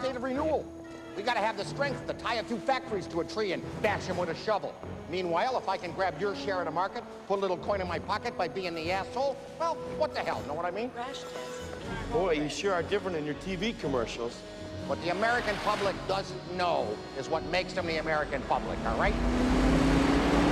state of renewal. We gotta have the strength to tie a few factories to a tree and bash them with a shovel. Meanwhile, if I can grab your share of the market, put a little coin in my pocket by being the asshole, well, what the hell, know what I mean? Boy, you sure are different in your TV commercials. What the American public doesn't know is what makes them the American public, all right?